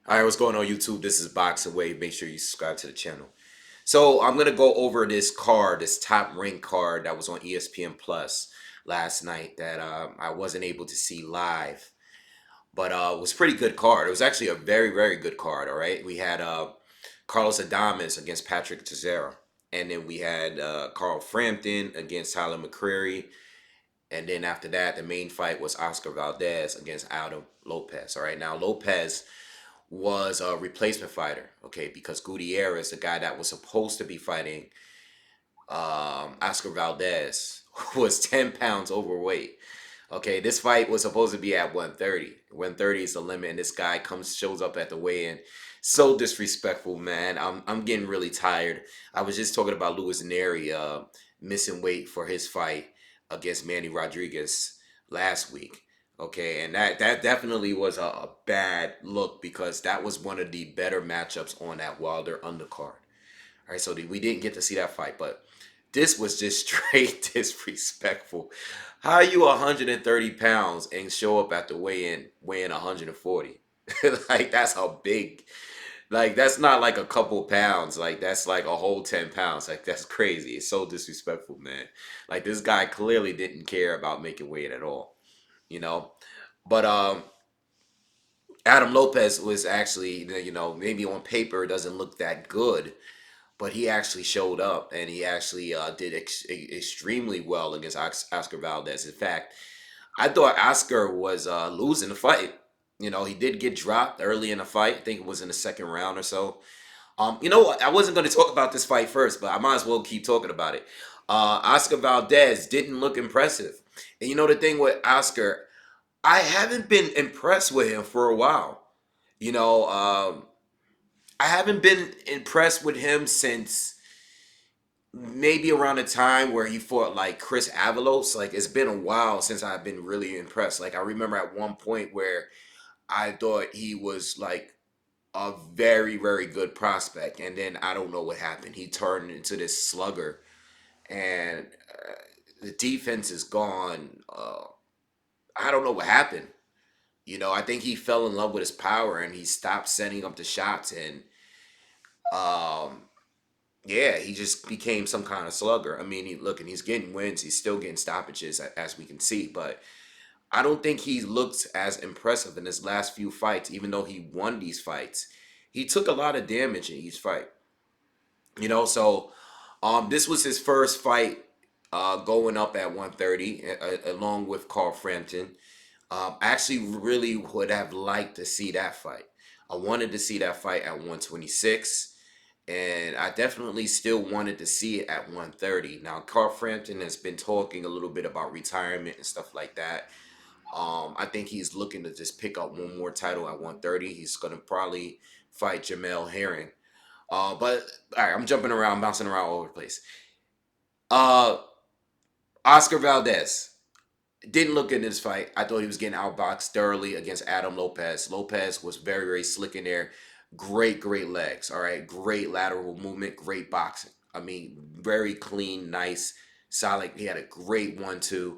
All right, what's going on YouTube? This is BoxingWave. Make sure you subscribe to the channel. So I'm gonna go over this card, this top rank card that was on ESPN Plus last night that I wasn't able to see live, but it was a pretty good card. It was actually a very good card. All right, we had Carlos Adames against Patrick Teixeira, and then we had Carl Frampton against Tyler McCreary, and then after that, the main fight was Oscar Valdez against Adam Lopez. All right, now Lopez was a replacement fighter, okay, because Gutierrez, the guy that was supposed to be fighting Oscar Valdez, was 10 pounds overweight. Okay, this fight was supposed to be at 130. 130 is the limit, and this guy shows up at the weigh-in. So disrespectful, man. I'm getting really tired. I was just talking about Luis Neri missing weight for his fight against Manny Rodriguez last week. Okay, and that definitely was a bad look because that was one of the better matchups on that Wilder undercard. All right, so we didn't get to see that fight, but this was just straight disrespectful. How are you 130 pounds and show up at the weigh-in weighing 140? Like that's how big. Like that's not like a couple pounds. Like that's like a whole 10 pounds. Like that's crazy. It's so disrespectful, man. Like this guy clearly didn't care about making weight at all, you know. But Adam Lopez was actually, maybe on paper it doesn't look that good, but he actually showed up and he actually did extremely well against Oscar Valdez. In fact, I thought Oscar was losing the fight. You know, he did get dropped early in the fight. I think it was in the second round or so. You know what? I wasn't going to talk about this fight first, but I might as well keep talking about it. Oscar Valdez didn't look impressive. And you know the thing with Oscar, I haven't been impressed with him for a while. You know, I haven't been impressed with him since maybe around the time where he fought like Chris Avalos. Like it's been a while since I've been really impressed. Like I remember at one point where I thought he was like a very good prospect, and then I don't know what happened. He turned into this slugger, and the defense is gone. I don't know what happened. You know, I think he fell in love with his power and he stopped setting up the shots, and um yeah, he just became some kind of slugger. I mean, look, and he's getting wins. He's still getting stoppages, as we can see. But I don't think he looks as impressive in his last few fights, even though he won these fights. He took a lot of damage in each fight. You know, so this was his first fight going up at 130, along with Carl Frampton. I actually really would have liked to see that fight. I wanted to see that fight at 126. And I definitely still wanted to see it at 130. Now, Carl Frampton has been talking a little bit about retirement and stuff like that. I think he's looking to just pick up one more title at 130. He's going to probably fight Jamel Herring. But all right, I'm jumping around, bouncing around all over the place. Uh, Oscar Valdez didn't look good in this fight. I thought he was getting outboxed thoroughly against Adam Lopez. Lopez was very slick in there. Great legs. All right, great lateral movement. Great boxing. I mean, very clean, nice, solid. He had a great 1-2.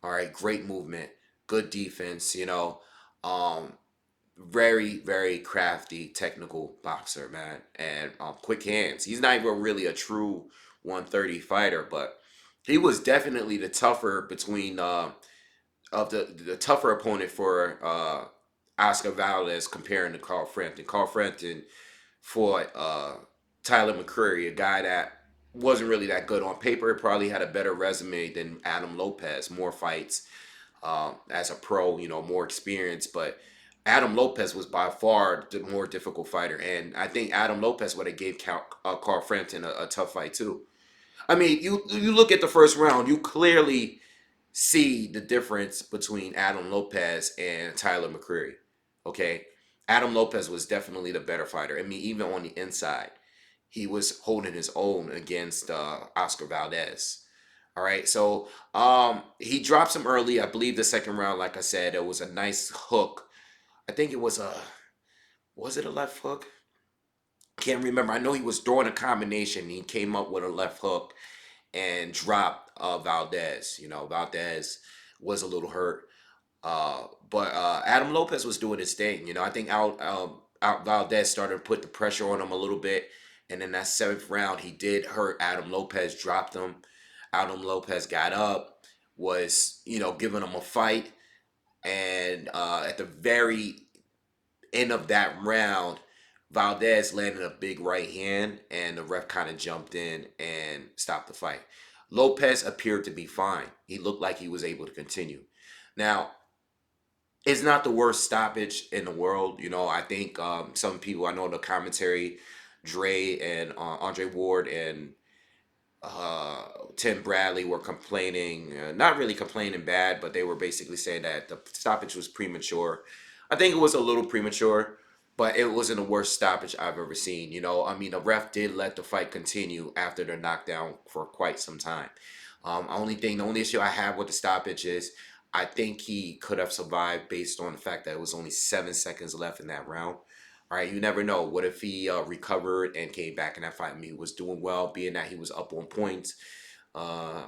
All right, great movement. Good defense. Um, very crafty, technical boxer, man, and quick hands. He's not even really a true 130 fighter, but he was definitely the tougher between of the tougher opponent for Oscar Valdez comparing to Carl Frampton. Carl Frampton fought Tyler McCreary, a guy that wasn't really that good on paper. Probably had a better resume than Adam Lopez, more fights as a pro, more experience. But Adam Lopez was by far the more difficult fighter, and I think Adam Lopez would have gave Carl Frampton a tough fight too. I mean, you look at the first round, you clearly see the difference between Adam Lopez and Tyler McCreary. Okay, Adam Lopez was definitely the better fighter. I mean, even on the inside, he was holding his own against Oscar Valdez. All right, so he drops him early. I believe the second round, like I said, it was a nice hook. I think it was it a left hook? Can't remember. I know he was throwing a combination. He came up with a left hook and dropped Valdez. Valdez was a little hurt. But Adam Lopez was doing his thing. I think Valdez started to put the pressure on him a little bit. And in that seventh round, he did hurt Adam Lopez, dropped him. Adam Lopez got up, was, giving him a fight. And at the very end of that round, Valdez landed a big right hand, and the ref kind of jumped in and stopped the fight. Lopez appeared to be fine. He looked like he was able to continue. Now, it's not the worst stoppage in the world. I think some people, I know the commentary, Dre and Andre Ward and uh, Tim Bradley were complaining, not really complaining bad, but they were basically saying that the stoppage was premature. I think it was a little premature, but it wasn't the worst stoppage I've ever seen. I mean, the ref did let the fight continue after the knockdown for quite some time. The only issue I have with the stoppage is I think he could have survived based on the fact that it was only 7 seconds left in that round. All right, you never know. What if he recovered and came back in that fight? I mean, he was doing well, being that he was up on points, uh,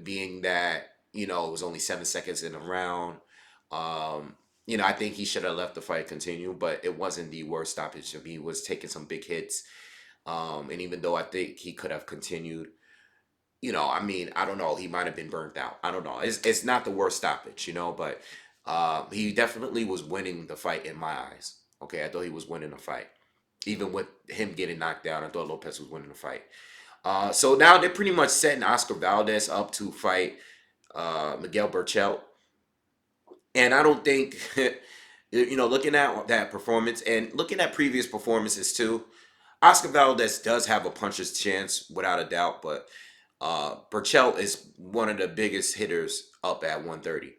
being that it was only 7 seconds in the round. Um, I think he should have let the fight continue, but it wasn't the worst stoppage. I mean, he was taking some big hits, and even though I think he could have continued, I mean, I don't know. He might have been burnt out. I don't know. It's not the worst stoppage, but he definitely was winning the fight in my eyes. Okay, I thought he was winning the fight. Even with him getting knocked down, I thought Lopez was winning the fight. So now they're pretty much setting Oscar Valdez up to fight Miguel Burchell. And I don't think, looking at that performance and looking at previous performances too, Oscar Valdez does have a puncher's chance without a doubt, but Burchell is one of the biggest hitters up at 130.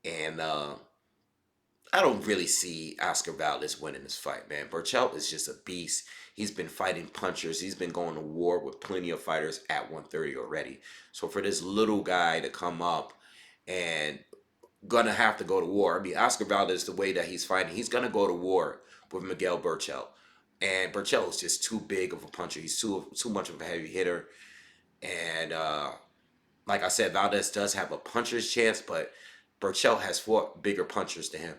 And I don't really see Oscar Valdez winning this fight, man. Burchell is just a beast. He's been fighting punchers. He's been going to war with plenty of fighters at 130 already. So for this little guy to come up and gonna have to go to war. I mean, Oscar Valdez, the way that he's fighting, he's gonna go to war with Miguel Burchell. And Burchell is just too big of a puncher. He's too much of a heavy hitter. And like I said, Valdez does have a puncher's chance, but Burchell has fought bigger punchers than him.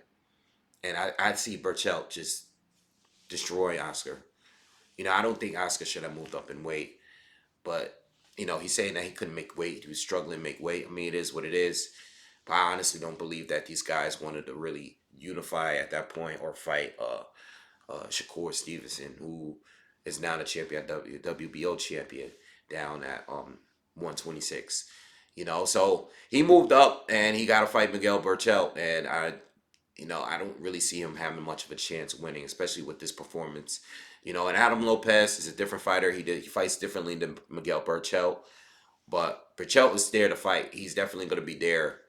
And I see Burchell just destroy Oscar. I don't think Oscar should have moved up in weight, but he's saying that he couldn't make weight. He was struggling to make weight. I mean, it is what it is. But I honestly don't believe that these guys wanted to really unify at that point or fight Shakur Stevenson, who is now the champion, WBO champion, down at 126. So he moved up and he got to fight Miguel Burchell, and I don't really see him having much of a chance winning, especially with this performance. And Adam Lopez is a different fighter. He fights differently than Miguel Burchell, but Burchell is there to fight. He's definitely going to be there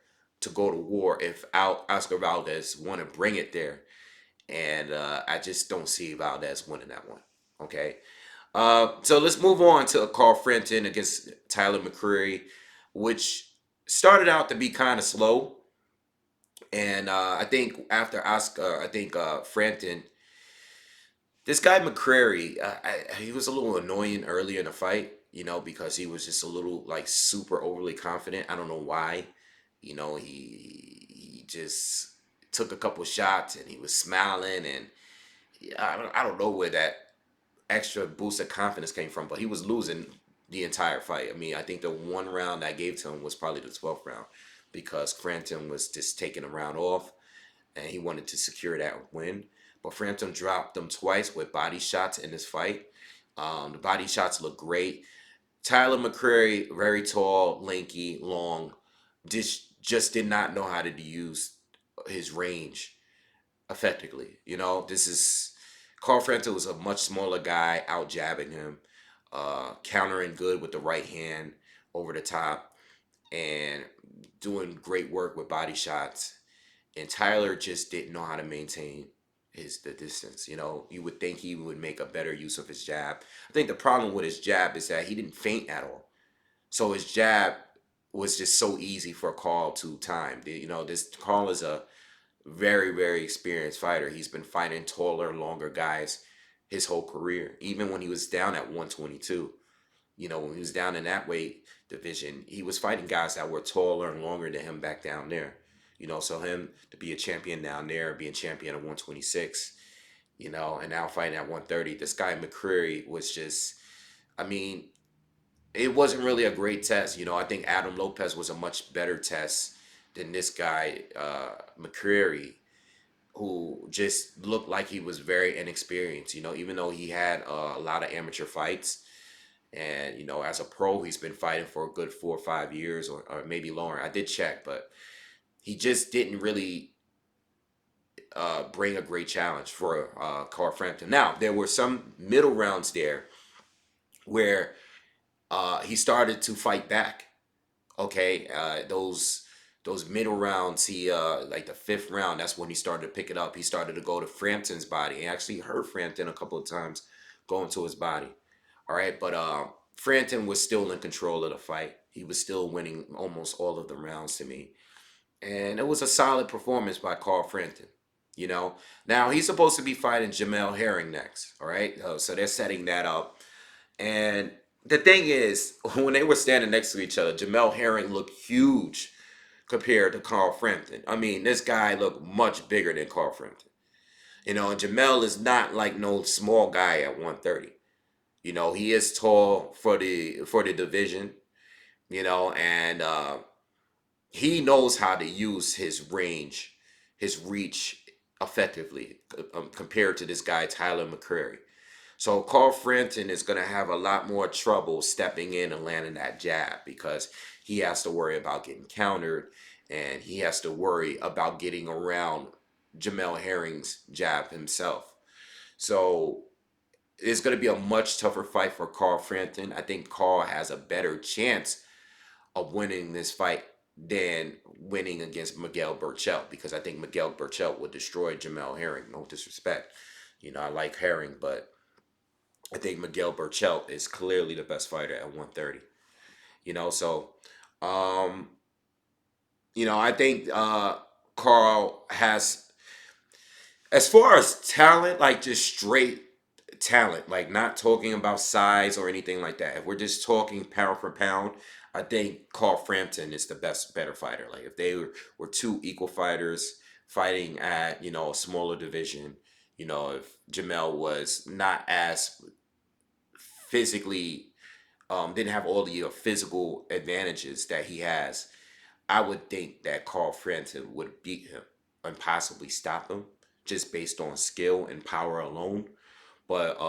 to go to war if Oscar Valdez want to bring it there. And I just don't see Valdez winning that one. Okay. So let's move on to Carl Frampton against Tyler McCreary, which started out to be kind of slow. And I think after Oscar, I think Frampton, this guy McCreary, he was a little annoying earlier in the fight, because he was just a little like super overly confident. I don't know why. He just took a couple shots and he was smiling, and I don't know where that extra boost of confidence came from, but he was losing the entire fight. I mean, I think the one round I gave to him was probably the 12th round because Frampton was just taking a round off and he wanted to secure that win. But Frampton dropped them twice with body shots in this fight. The body shots look great. Tyler McCreary, very tall, lanky, long, just did not know how to use his range effectively. This is Carl Frampton was a much smaller guy, out jabbing him, countering good with the right hand over the top, and doing great work with body shots. And Tyler just didn't know how to maintain the distance. You would think he would make a better use of his jab. I think the problem with his jab is that he didn't feint at all. So his jab was just so easy for Carl to time. This Carl is a very, very experienced fighter. He's been fighting taller, longer guys his whole career. Even when he was down at 122, when he was down in that weight division, he was fighting guys that were taller and longer than him back down there. So him to be a champion down there, being champion at 126, and now fighting at 130. This guy McCreary was just, I mean, it wasn't really a great test. I think Adam Lopez was a much better test than this guy, McCreary, who just looked like he was very inexperienced, even though he had a lot of amateur fights. And, as a pro, he's been fighting for a good 4 or 5 years, or maybe longer. I did check, but he just didn't really bring a great challenge for Carl Frampton. Now, there were some middle rounds there where he started to fight back. Okay, those middle rounds, he like the fifth round, that's when he started to pick it up. He started to go to Frampton's body. He actually hurt Frampton a couple of times going to his body. All right, but Frampton was still in control of the fight. He was still winning almost all of the rounds to me. And it was a solid performance by Carl Frampton. Now he's supposed to be fighting Jamel Herring next. All right, so they're setting that up. And the thing is, when they were standing next to each other, Jamel Herring looked huge compared to Carl Frampton. I mean, this guy looked much bigger than Carl Frampton. And Jamel is not like no small guy at 130. He is tall for the division. And he knows how to use his range, his reach effectively compared to this guy Tyler McCreary. So Carl Frampton is going to have a lot more trouble stepping in and landing that jab because he has to worry about getting countered and he has to worry about getting around Jamel Herring's jab himself. So it's going to be a much tougher fight for Carl Frampton. I think Carl has a better chance of winning this fight than winning against Miguel Burchell because I think Miguel Burchell would destroy Jamel Herring. No disrespect. I like Herring, but I think Miguel Burchell is clearly the best fighter at 130. So I think Carl has, as far as talent, like just straight talent, like not talking about size or anything like that. If we're just talking pound for pound, I think Carl Frampton is the better fighter. Like if they were two equal fighters fighting at, a smaller division, if Jamel was not as physically, didn't have all the physical advantages that he has, I would think that Carl Frampton would beat him and possibly stop him just based on skill and power alone. But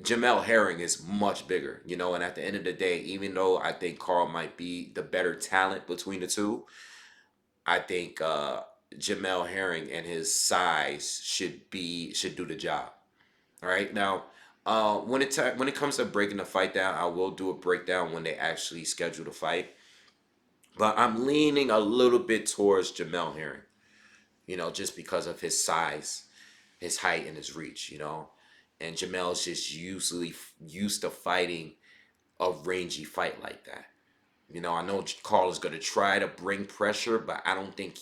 Jamel Herring is much bigger, and at the end of the day, even though I think Carl might be the better talent between the two, I think Jamel Herring and his size should do the job. All right, now when it comes to breaking the fight down, I will do a breakdown when they actually schedule the fight. But I'm leaning a little bit towards Jamel Herring, just because of his size, his height, and his reach, And Jamel's just usually used to fighting a rangy fight like that. I know Carl is going to try to bring pressure, but I don't think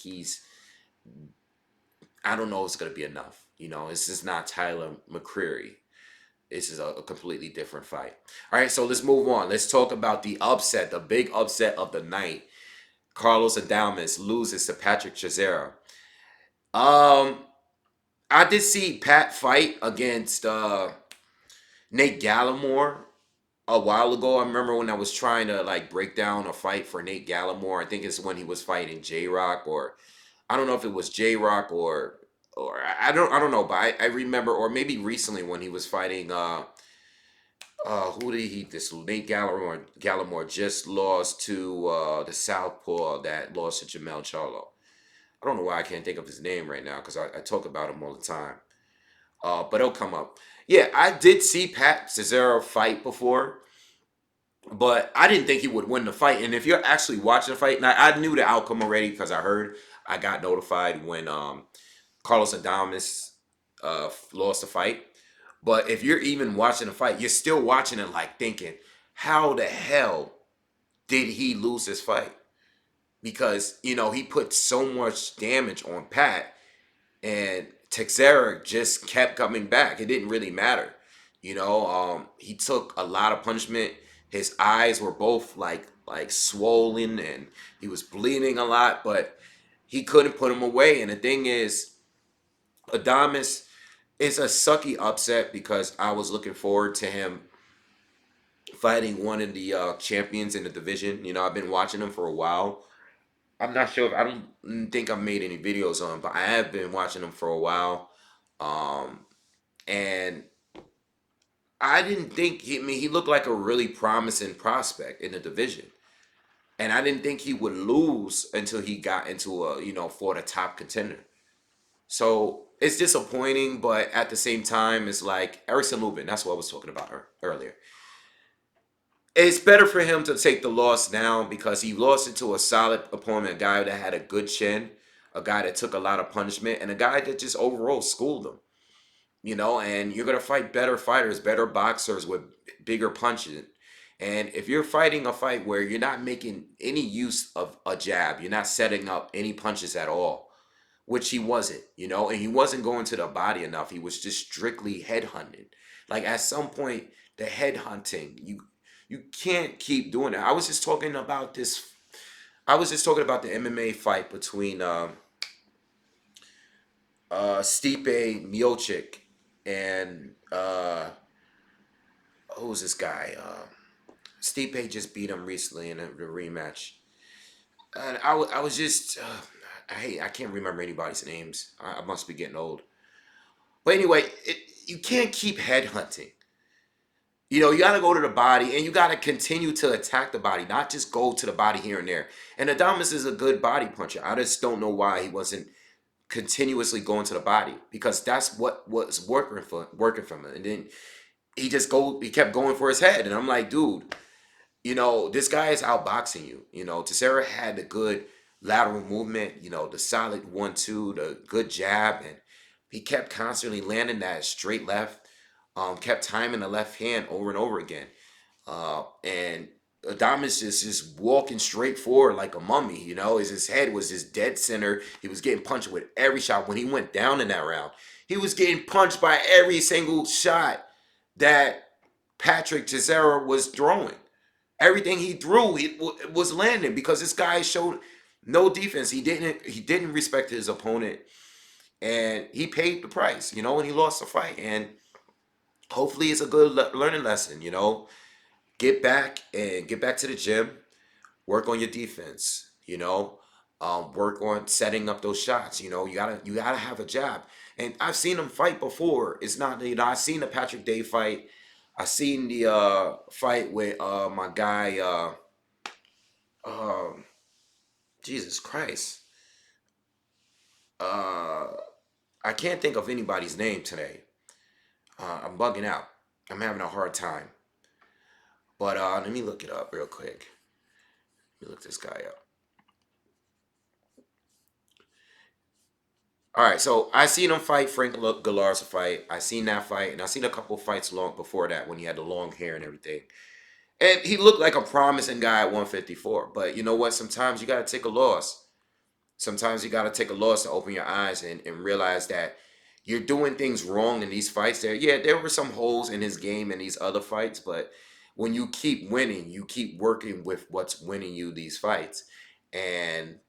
I don't know if it's going to be enough. This is not Tyler McCreary. This is a completely different fight. All right, so let's move on. Let's talk about the upset, the big upset of the night. Carlos Adames loses to Patrick Teixeira. I did see Pat fight against Nate Gallimore a while ago. I remember when I was trying to like break down a fight for Nate Gallimore. I think it's when he was fighting J Rock, or I don't know if it was J Rock or I don't know, but I remember, or maybe recently when he was fighting who did he this Nate Gallimore just lost to the Southpaw that lost to Jamel Charlo. I don't know why I can't think of his name right now because I talk about him all the time. But it'll come up. Yeah, I did see Pat Cesaro fight before, but I didn't think he would win the fight. And if you're actually watching the fight, now I knew the outcome already because I got notified when Carlos Adames lost the fight. But if you're even watching the fight, you're still watching it like thinking, how the hell did he lose this fight? Because, he put so much damage on Pat and Teixeira just kept coming back. It didn't really matter. He took a lot of punishment. His eyes were both like swollen and he was bleeding a lot, but he couldn't put him away. And the thing is, Adames It's a sucky upset because I was looking forward to him fighting one of the champions in the division. You know, I've been watching him for a while. I'm not sure if I don't think I've made any videos on him, but I have been watching him for a while. Um, and I didn't think I mean, he looked like a really promising prospect in the division. And I didn't think he would lose until he got into a, for the top contender. So it's disappointing, but at the same time, it's like Erickson Lubin. That's what I was talking about earlier. It's better for him to take the loss now because he lost it to a solid opponent, a guy that had a good chin, a guy that took a lot of punishment, and a guy that just overall schooled him. And you're gonna fight better fighters, better boxers with bigger punches. And if you're fighting a fight where you're not making any use of a jab, you're not setting up any punches at all, which he wasn't, and he wasn't going to the body enough. He was just strictly head hunting. Like at some point, the head hunting, you can't keep doing that. I was just talking about this. I was just talking about the MMA fight between Stipe Miocic and who's this guy? Stipe just beat him recently in a rematch. And I was just I can't remember anybody's names. I must be getting old. But anyway, you can't keep headhunting. You got to go to the body and you got to continue to attack the body, not just go to the body here and there. And Adamas is a good body puncher. I just don't know why he wasn't continuously going to the body because that's what was working for him. And then he kept going for his head. And I'm like, dude, this guy is outboxing you. Teixeira had the good lateral movement, the solid 1-2, the good jab, and he kept constantly landing that straight left, kept timing the left hand over and over again. And Adamas just walking straight forward like a mummy, his head was just dead center. He was getting punched with every shot. When he went down in that round, he was getting punched by every single shot that Patrick Teixeira was throwing. Everything he threw, it was landing because this guy showed no defense. He didn't respect his opponent, and he paid the price. When he lost the fight. And hopefully, it's a good learning lesson. Get back to the gym, work on your defense. Work on setting up those shots. You gotta have a jab. And I've seen him fight before. It's not I've seen the Patrick Day fight. I seen the fight with my guy. Um, Jesus Christ. Uh, I can't think of anybody's name today. I'm bugging out. I'm having a hard time. But let me look it up real quick. Let me look this guy up. All right, so I seen him fight Frank Galar's fight. I seen that fight, and I seen a couple fights long before that when he had the long hair and everything. And he looked like a promising guy at 154. But you know what? Sometimes you got to take a loss. Sometimes you got to take a loss to open your eyes and realize that you're doing things wrong in these fights. There were some holes in his game in these other fights, but when you keep winning, you keep working with what's winning you these fights. And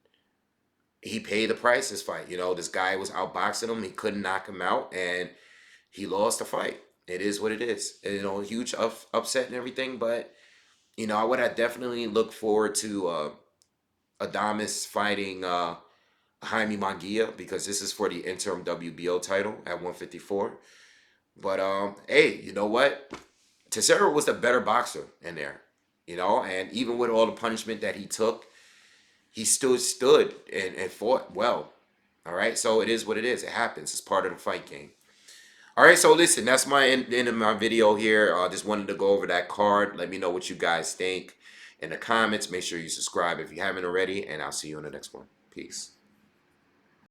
he paid the price this fight. This guy was outboxing him. He couldn't knock him out, and he lost the fight. It is what it is. Huge upset and everything, but I would have definitely looked forward to Adamas fighting Jaime Manguia because this is for the interim WBO title at 154. But hey, you know what? Teixeira was the better boxer in there, and even with all the punishment that he took, he still stood and fought well. All right, so it is what it is. It happens. It's part of the fight game. All right, so listen, that's my end of my video here. Just wanted to go over that card. Let me know what you guys think in the comments. Make sure you subscribe if you haven't already, and I'll see you in the next one. Peace.